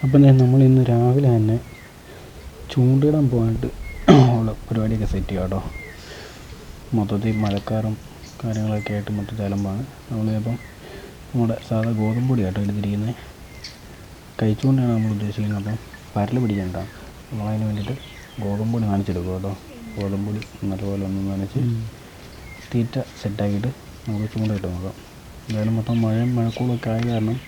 അപ്പം നമ്മൾ ഇന്ന് രാവിലെ തന്നെ ചൂണ്ടിടാൻ പോകാനായിട്ട് ഉള്ള പരിപാടിയൊക്കെ സെറ്റ് ചെയ്യാം കേട്ടോ. മൊത്തത്തിൽ മഴക്കാറും കാര്യങ്ങളൊക്കെ ആയിട്ട് മൊത്തത്തിൽ അലമ്പാണ്. നമ്മളിപ്പം നമ്മുടെ സാധാ ഗോതമ്പ് പൊടിയാട്ടോ എടുത്തിരിക്കുന്നത്. കഴിച്ചുകൊണ്ടാണ് നമ്മൾ ഉദ്ദേശിക്കുന്നത്. അപ്പം പരൽ പിടിക്കണ്ട, നമ്മളതിന് വേണ്ടിയിട്ട് ഗോതമ്പ് പൊടി നനച്ചെടുക്കും കേട്ടോ. ഗോതമ്പ് പൊടി നല്ലപോലെ ഒന്ന് നനച്ച് തീറ്റ സെറ്റാക്കിയിട്ട് നമുക്ക് ചൂണ്ടയിട്ട് നോക്കാം. എന്തായാലും മൊത്തം മഴയും മഴക്കോളൊക്കെ ആയ കാരണം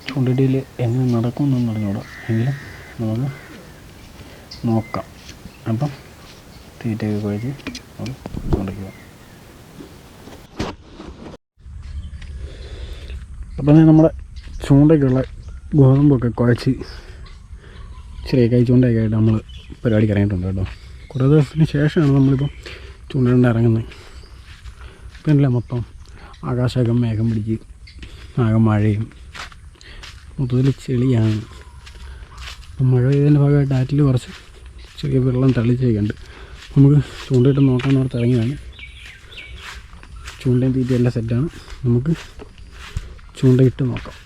ചൂണ്ടയിടയിൽ എങ്ങനെ നടക്കുമെന്നൊന്നും അറിഞ്ഞൂടാ, എങ്കിലും നമുക്ക് നോക്കാം. അപ്പം തീറ്റയൊക്കെ കുഴച്ച് നമ്മൾ ചൂണ്ടയ്ക്കുക. അപ്പം നമ്മുടെ ചൂണ്ടയ്ക്കുള്ള ഗോതമ്പൊക്കെ കുഴച്ച് ചെറിയ കൈ ചൂണ്ടയൊക്കെ ആയിട്ട് നമ്മൾ പരിപാടിക്ക് ഇറങ്ങിയിട്ടുണ്ട് കേട്ടോ. കുറേ ദിവസത്തിന് ശേഷമാണ് നമ്മളിപ്പം ചൂണ്ടയിടാൻ ഇറങ്ങുന്നത്. പിന്നെ മൊത്തം ആകാശമൊക്കെ മേഘം പിടിച്ച് ആകെ മഴയും മൊത്തത്തിൽ ചെളിയാണ്. അപ്പം മഴ പെയ്തതിൻ്റെ ഭാഗമായിട്ട് ആറ്റിൽ കുറച്ച് ചെറിയ വെള്ളം തള്ളിച്ചൊക്കെ ഉണ്ട്. നമുക്ക് ചൂണ്ടയിട്ട് നോക്കാമെന്ന് ഓർത്ത് ഇറങ്ങിയതാണ്. ചൂണ്ടയും തീറ്റയും എല്ലാം സെറ്റാണ്. നമുക്ക് ചൂണ്ടയിട്ട് നോക്കാം.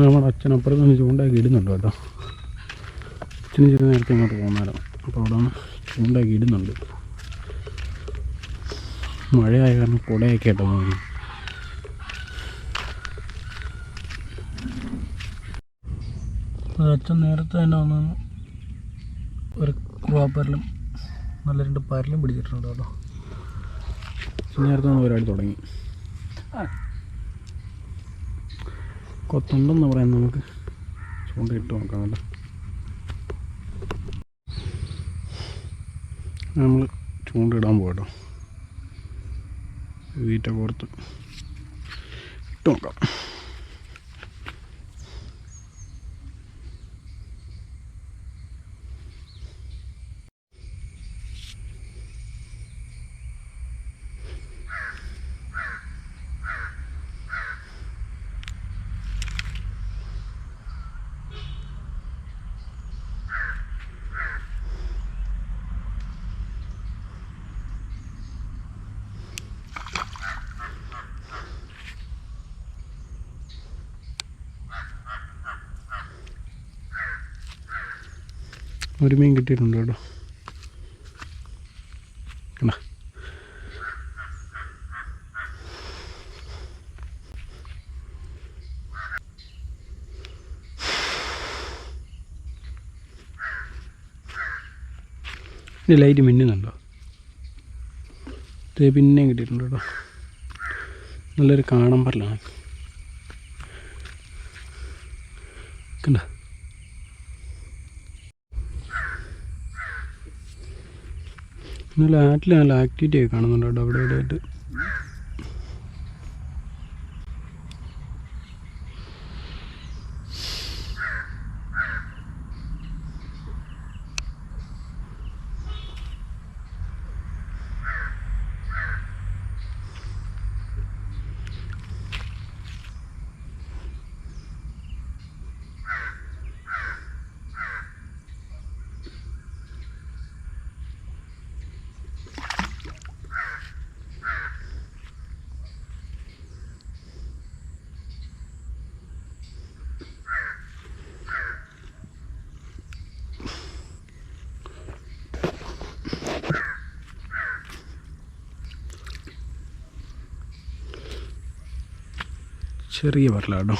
നമ്മുടെ അച്ഛനപ്പുറത്ത് നിന്ന് ചൂണ്ടയൊക്കെ ഇടുന്നുണ്ട് കേട്ടോ. അച്ഛനും ചെറിയ നേരത്തെ ഇങ്ങോട്ട് പോകുന്നായിരുന്നു. അപ്പോൾ അവിടെ നിന്ന് ചൂണ്ടയൊക്കെ ഇടുന്നുണ്ട്. മഴയായ കാരണം കുടയൊക്കെ ആയിട്ട് പോകുന്നു. അച്ഛൻ നേരത്തെ തന്നെ വന്ന് ഒരു കുറുവാപ്പരലും നല്ല 2 പരലും പിടിച്ചിട്ടുണ്ട് കേട്ടോ. നേരത്തെ വന്ന് പരിപാടി തുടങ്ങി. കൊത്തുണ്ടെന്ന് പറയാൻ നമുക്ക് ചൂണ്ടയിട്ട് നോക്കാം കേട്ടോ. നമ്മൾ ചൂണ്ടയിടാൻ പോകട്ടോ. വീറ്റ കോർത്ത് ഇട്ട് നോക്കാം. ഒരു മീൻ കിട്ടിയിട്ടുണ്ട് കേട്ടോ. കണ്ടാ, ഇത് ലൈറ്റ് മിന്നുന്നുണ്ടോ? ഇത് പിന്നെയും കിട്ടിയിട്ടുണ്ട് കേട്ടോ. നല്ലൊരു കാണമ്പറലാണ്. കണ്ട, നല്ല ആറ്റിൽ നല്ല ആക്ടിവിറ്റി ഒക്കെ കാണുന്നുണ്ട് കേട്ടോ അവിടെ ഇവിടെ ആയിട്ട്. ചെറിയ പരലാട്ടോ.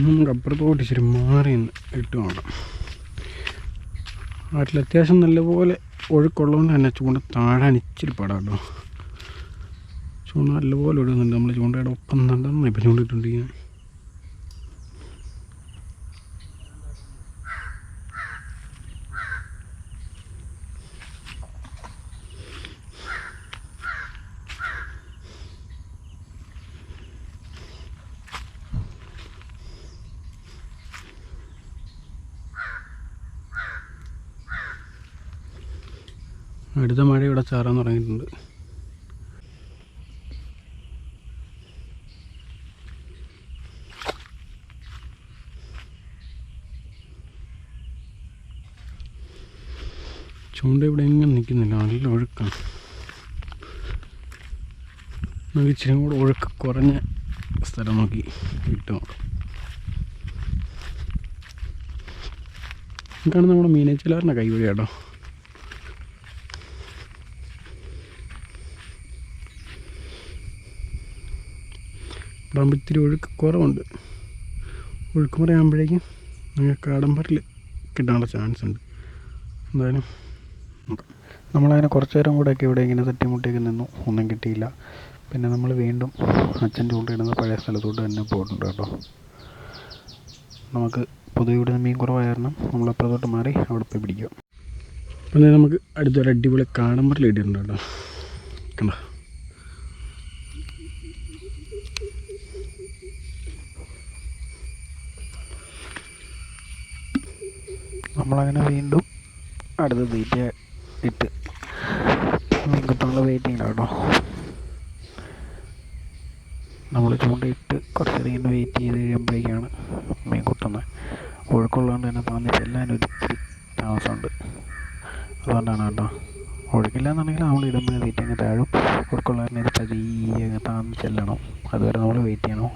നമുക്ക് അപ്പുറത്തോട്ട് ഇച്ചിരി മാറി ഇട്ട് നോക്കാം. ആറ്റിൽ അത്യാവശ്യം നല്ലപോലെ ഒഴുക്കുള്ളതുകൊണ്ട് തന്നെ ചൂണ്ട താഴാൻ ഇച്ചിരി പാടാം കേട്ടോ. ചൂണ്ട നല്ലപോലെ ഇടുന്നുണ്ട്. നമ്മൾ ചൂണ്ടയുടെ ഒപ്പം നന്നായി ഇപ്പം ചൂണ്ടിട്ടുണ്ടിരിക്കുന്നത്. അടുത്ത മഴ ഇവിടെ ചാറാൻ തുടങ്ങിയിട്ടുണ്ട്. ചൂണ്ട ഇവിടെ എങ്ങനെ നിൽക്കുന്നില്ല, നല്ല ഒഴുക്കാണ്. നമുക്ക് ഇച്ചിരി കൂടെ ഒഴുക്ക് കുറഞ്ഞ സ്ഥലം നോക്കി ഇട്ട് നോക്കാം. കാണുന്ന നമ്മുടെ മീനച്ചിലാറിൻ്റെ കൈവഴി കേട്ടോ. ഇവിടെ ആകുമ്പോൾ ഇത്തിരി ഒഴുക്ക് കുറവുണ്ട്. ഒഴുക്ക് പറയുമ്പോഴേക്കും നിങ്ങൾക്ക് കാടമ്പറിൽ കിട്ടാനുള്ള ചാൻസ് ഉണ്ട്. എന്തായാലും നമ്മളങ്ങനെ കുറച്ച് നേരം കൂടെയൊക്കെ ഇവിടെ ഇങ്ങനെ തട്ടിമുട്ടിയൊക്കെ നിന്നു, ഒന്നും കിട്ടിയില്ല. പിന്നെ നമ്മൾ വീണ്ടും അച്ഛൻ ചൂണ്ടയിടുന്ന പഴയ സ്ഥലത്തോട്ട് തന്നെ പോയിട്ടുണ്ട് കേട്ടോ. നമുക്ക് പൊതുവെ ഇവിടെ മീൻ കുറവായ കാരണം നമ്മളപ്പുറത്തോട്ട് മാറി അവിടെ പോയി പിടിക്കുക. അപ്പം നമുക്ക് അടുത്തൊരു അടിപൊളി കാടമ്പറിൽ ഇട്ടിട്ടുണ്ട് കേട്ടോ. കണ്ടോ, നമ്മളങ്ങനെ വീണ്ടും അടുത്ത തീറ്റ ഇട്ട് മീൻ കിട്ടാനുള്ള വെയിറ്റിങ്ങിലാണ് കേട്ടോ. നമ്മൾ ചൂണ്ടയിട്ട് കുറച്ചധികം ഇങ്ങനെ വെയിറ്റ് ചെയ്ത് കഴിയുമ്പോഴേക്കാണ് മീൻ കുട്ടുന്നത്. ഒഴുക്കുള്ളതുകൊണ്ട് തന്നെ താന്നി ചെല്ലാൻ ഒത്തിരി താമസമുണ്ട്. അതുകൊണ്ടാണ് കേട്ടോ. ഒഴുക്കില്ല എന്നുണ്ടെങ്കിൽ നമ്മൾ ഇടുമ്പോൾ തീറ്റ അങ്ങ് താഴും. ഒഴുക്കുള്ളതിന് ഇത് പതിയെ അങ്ങ് താന്നി ചെല്ലണം. അതുവരെ നമ്മൾ വെയിറ്റ് ചെയ്യണം.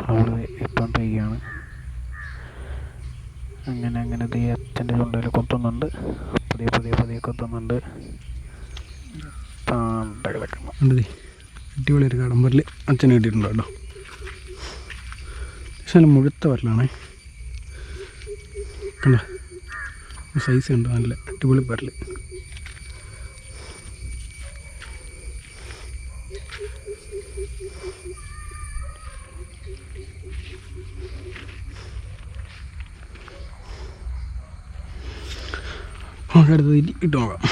നമ്മൾ ഇട്ടുകൊണ്ടിരിക്കുകയാണ്. അങ്ങനെ അച്ഛൻ്റെ ചൂണ്ടയിൽ കൊത്തുന്നുണ്ട്. പുതിയ കൊത്തുന്നുണ്ട്. താണ്ട കിടക്കണം. അടിപൊളി ഒരു കാടമ്പറിൽ അച്ഛന് കിട്ടിയിട്ടുണ്ട് കേട്ടോ. പക്ഷെ നല്ല മുഴുത്ത വരലാണേ. കണ്ട സൈസ് ഉണ്ട്, നല്ല അടിപൊളി വരൽ. നമുക്ക് അടുത്ത് ഇട്ട് നോക്കാം.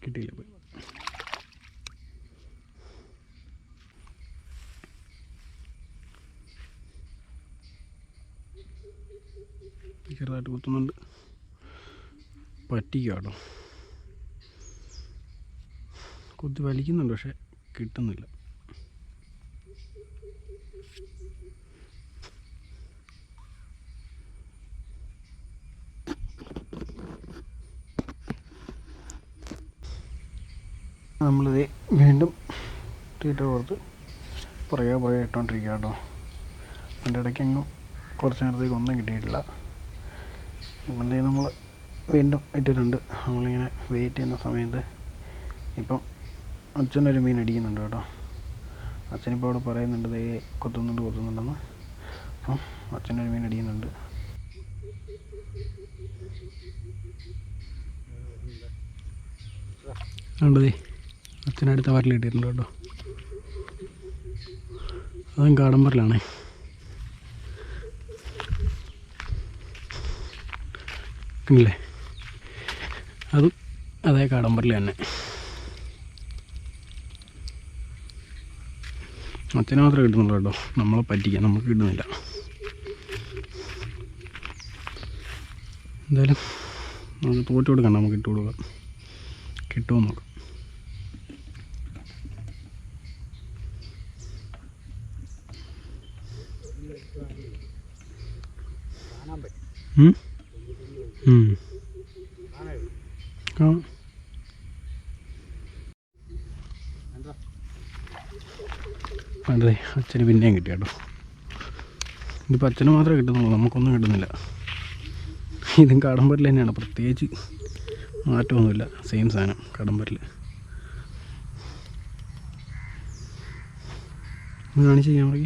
കിട്ടിയില്ല, പോയി. ചെറുതായിട്ട് കുത്തുന്നുണ്ട്. പറ്റിക്കുക കേട്ടോ. കുത്തി വലിക്കുന്നുണ്ട്, പക്ഷെ കിട്ടുന്നില്ല. നമ്മളിത് വീണ്ടും തീറ്റ കൊടുത്ത് പുറകെ ഇട്ടുകൊണ്ടിരിക്കുക കേട്ടോ. അതിൻ്റെ ഇടയ്ക്കെങ്ങും കുറച്ച് നേരത്തേക്ക് ഒന്നും കിട്ടിയിട്ടില്ല. ഇപ്പം നമ്മൾ വീണ്ടും ഇട്ടിട്ടുണ്ട്. നമ്മളിങ്ങനെ വെയിറ്റ് ചെയ്യുന്ന സമയത്ത് ഇപ്പം അച്ഛനൊരു മീൻ അടിക്കുന്നുണ്ട് കേട്ടോ. അച്ഛനിപ്പോൾ അവിടെ പറയുന്നുണ്ട് ദേ കൊത്തുന്നുണ്ടെന്ന്. അപ്പം അച്ഛനൊരു മീൻ അടിക്കുന്നുണ്ട്. ഉണ്ടതേ അച്ഛനടുത്ത വരൽ കിട്ടിയിട്ടുണ്ട് കേട്ടോ. അതും കാടമ്പറിലാണേ. ഇല്ലേ, അതും അതേ കാടമ്പറിൽ തന്നെ. അച്ഛന് മാത്രമേ കിട്ടുന്നുള്ളൂ കേട്ടോ. നമ്മളെ പറ്റിക്കാം, നമുക്ക് കിട്ടുന്നില്ല. എന്തായാലും നമുക്ക് തോറ്റ് കൊടുക്കണ്ട, നമുക്ക് ഇട്ട് കൊടുക്കാം. കിട്ടുമോ നോക്കാം. അതെ, അച്ഛന് പിന്നെയും കിട്ടി കേട്ടോ. ഇതിപ്പോൾ അച്ഛന് മാത്രമേ കിട്ടുന്നുള്ളൂ, നമുക്കൊന്നും കിട്ടുന്നില്ല. ഇതും കാടമ്പറിൽ തന്നെയാണ്, പ്രത്യേകിച്ച് മാറ്റമൊന്നുമില്ല. സെയിം സാധനം കാടമ്പറിൽ. കാണിച്ച് ചെയ്യാൻ മതി.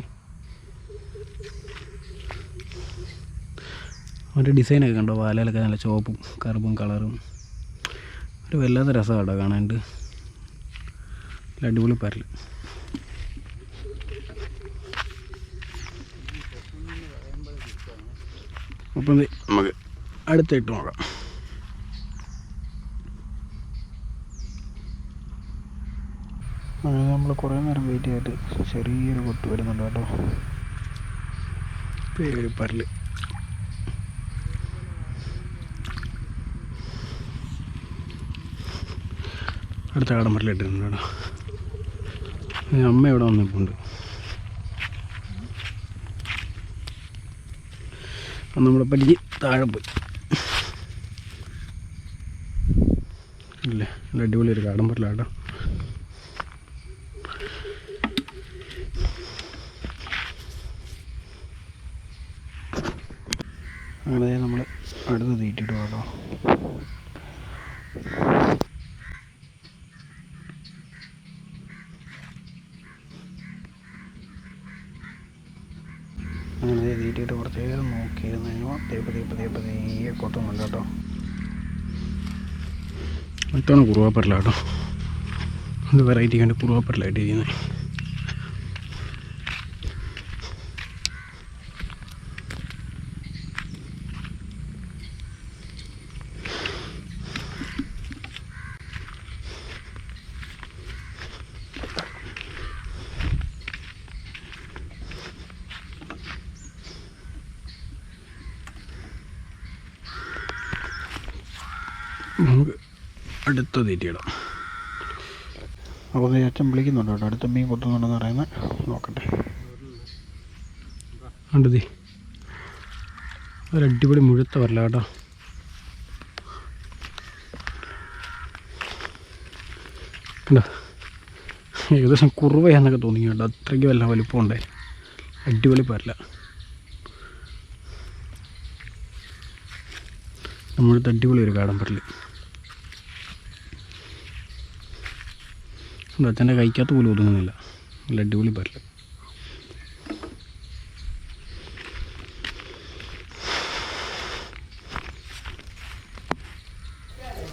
അവൻ്റെ ഡിസൈനൊക്കെ കണ്ടോ, വാലയിലൊക്കെ നല്ല ചുവപ്പും കറുപ്പും കളറും ഒരു വല്ലാത്ത രസമാണ് കാണാണ്ട്. അടിപൊളി പരൽ. അപ്പം നമുക്ക് അടുത്തായിട്ട് നോക്കാം. അങ്ങനെ നമ്മൾ കുറേ നേരം വെയിറ്റ് ചെയ്തിട്ട് ചെറിയൊരു കൊത്ത് വരുന്നുണ്ട് കേട്ടോ. പേര് പരൽ. അടുത്ത കാടമ്പരലിട്ടിട്ടുണ്ട് കേട്ടോ. അമ്മ ഇവിടെ വന്നിട്ടുണ്ട്. അപ്പം നമ്മുടെ പരിചി താഴെ പോയി ഇല്ലേ. നല്ല അടിപൊളി ഒരു കാടമ്പരലാട്ടോ. അങ്ങനെ നമ്മൾ അടുത്ത് തീറ്റിട്ട് കേട്ടോ. അങ്ങനെ തീറ്റിയിട്ട് കുറച്ച് നേരം നോക്കിയിരുന്നു കഴിഞ്ഞാൽ പതിയെ കൊത്തുന്നുണ്ട് കേട്ടോ. അടുത്താണ് കുറുവാപ്പരലാട്ടോ. അത് വെറൈറ്റി കണ്ട് കുറുവാപ്പരലായിട്ട് ഇരിക്കുന്നത്. നമുക്ക് അടുത്ത തീറ്റിയിടാം. അപ്പോൾ അച്ഛൻ വിളിക്കുന്നുണ്ട് കേട്ടോ. അടുത്ത മീൻ കൊത്തുന്നുണ്ടെന്ന് പറയുന്നത് നോക്കട്ടെ. കണ്ടതേ ഒരടിപൊളി മുഴുത്ത വരല കേട്ടോ. കണ്ടോ, ഏകദേശം കുറുവയാന്നൊക്കെ തോന്നി കേട്ടോ. അത്രയ്ക്ക് വല്ല വലുപ്പം ഉണ്ടായി. അടിപൊളി പരല. നമ്മളിത് അടിപൊളി ഒരു കാടൻ പരൽ. അച്ഛൻ്റെ കൈക്കകത്ത് പോലും ഒതുങ്ങുന്നില്ല. നല്ല അടിപൊളി പരൽ.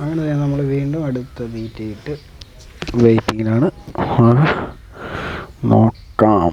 അങ്ങനെ നമ്മൾ വീണ്ടും അടുത്ത തീറ്റയിട്ട് വെയിറ്റിങ്ങിലാണ്. നോക്കാം.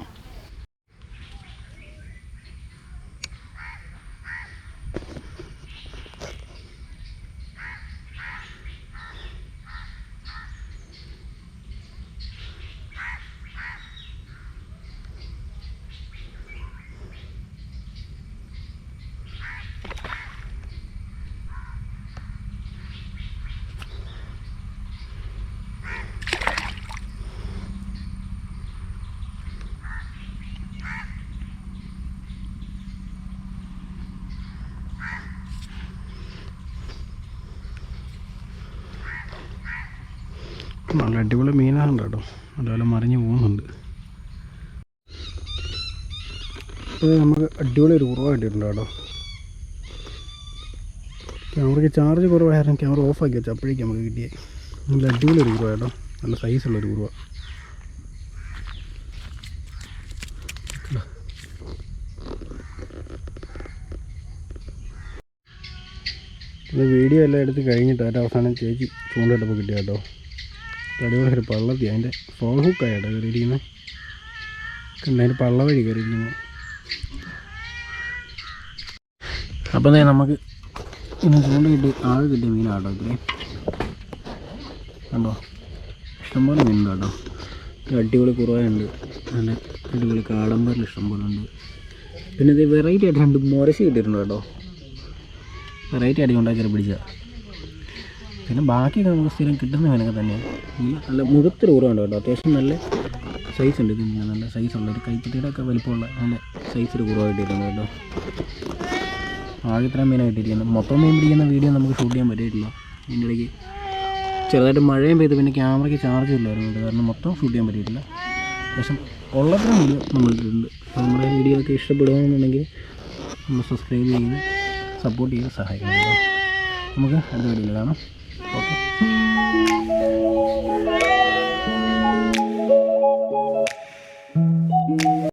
നല്ല അടിപൊളി മീനാണ് കേട്ടോ. അതുപോലെ മറിഞ്ഞ് പോകുന്നുണ്ട്. അപ്പോൾ നമുക്ക് അടിപൊളി ഒരു കുറവ് കിട്ടിയിട്ടുണ്ട് കേട്ടോ. ക്യാമറയ്ക്ക് ചാർജ് കുറവായിരുന്നു. ക്യാമറ ഓഫാക്കി വെച്ചാൽ അപ്പോഴേക്കും നമുക്ക് കിട്ടിയേ. നല്ല അടിപൊളി ഒരു കുറവ് കേട്ടോ. നല്ല സൈസുള്ളൊരു കുറവ്. ഇത് വീഡിയോ എല്ലാം എടുത്ത് കഴിഞ്ഞിട്ട് അതിൻ്റെ അവസാനം ചേച്ചി ചൂണ്ടിട്ടപ്പോൾ കിട്ടിയ കേട്ടോ. അടിപൊളി ഒരു പള്ളത്തി. അതിൻ്റെ ഫോൾ ഹുക്കായിട്ടോ കയറിയിരിക്കുന്നത്. അതിൻ്റെ പള്ള വഴി കയറിയിരിക്കുന്നത്. അപ്പം നമുക്ക് ഇന്ന് ചൂണ്ടയിട്ട് ആഴ് കിട്ടിയ മീനാട്ടോ. ഇത്രയും കണ്ടോ, ഇഷ്ടംപോലെ മീനുണ്ട് കേട്ടോ. അടിപൊളി കുറവുണ്ട്. നല്ല അടിപൊളി കാടമ്പരൽ ഇഷ്ടംപോലെ ഉണ്ട്. പിന്നെ ഇത് വെറൈറ്റി ആയിട്ട് രണ്ട് മുരശ് കിട്ടിയിട്ടുണ്ട് കേട്ടോ. വെറൈറ്റി ആയിട്ട് ഉണ്ടാക്കി പിടിച്ച. പിന്നെ ബാക്കിയൊക്കെ നമുക്ക് സ്ഥിരം കിട്ടുന്ന മീനൊക്കെ തന്നെയാണ്. നല്ല മുഴുത്തൊരു കുറവുണ്ട് കേട്ടോ. അത്യാവശ്യം നല്ല സൈസ് ഉണ്ട്. ഇതിന് നല്ല സൈസുള്ള ഒരു കൈപ്പത്തിയുടെ ഒക്കെ വലിപ്പമുള്ള നല്ല സൈസൊരു കുറവ് കിട്ടിയിട്ടുണ്ട് കേട്ടോ. ആകെ ഇത്രയും മീനാണ് കിട്ടിയിരിക്കുന്നത്. മൊത്തം മീൻ പിടിക്കുന്ന വീഡിയോ നമുക്ക് ഷൂട്ട് ചെയ്യാൻ പറ്റിയിട്ടില്ല. ഇതിൻ്റെ ഇടയ്ക്ക് ചെറുതായിട്ട് മഴയും പെയ്ത് പിന്നെ ക്യാമറയ്ക്ക് ചാർജ് ഇല്ലായിരുന്നു. കാരണം മൊത്തം ഷൂട്ട് ചെയ്യാൻ പറ്റിയിട്ടില്ല. അത്യാവശ്യം ഉള്ളത്ര വീഡിയോ നമ്മളിട്ടുണ്ട്. അപ്പോൾ നമ്മുടെ വീഡിയോ ഒക്കെ ഇഷ്ടപ്പെടുകയാണെന്നുണ്ടെങ്കിൽ നമ്മൾ സബ്സ്ക്രൈബ് ചെയ്ത് സപ്പോർട്ട് ചെയ്ത് സഹായിക്കണം കേട്ടോ. നമുക്ക് അടുത്ത വീഡിയോയിൽ കാണാം. ഓക്കെ.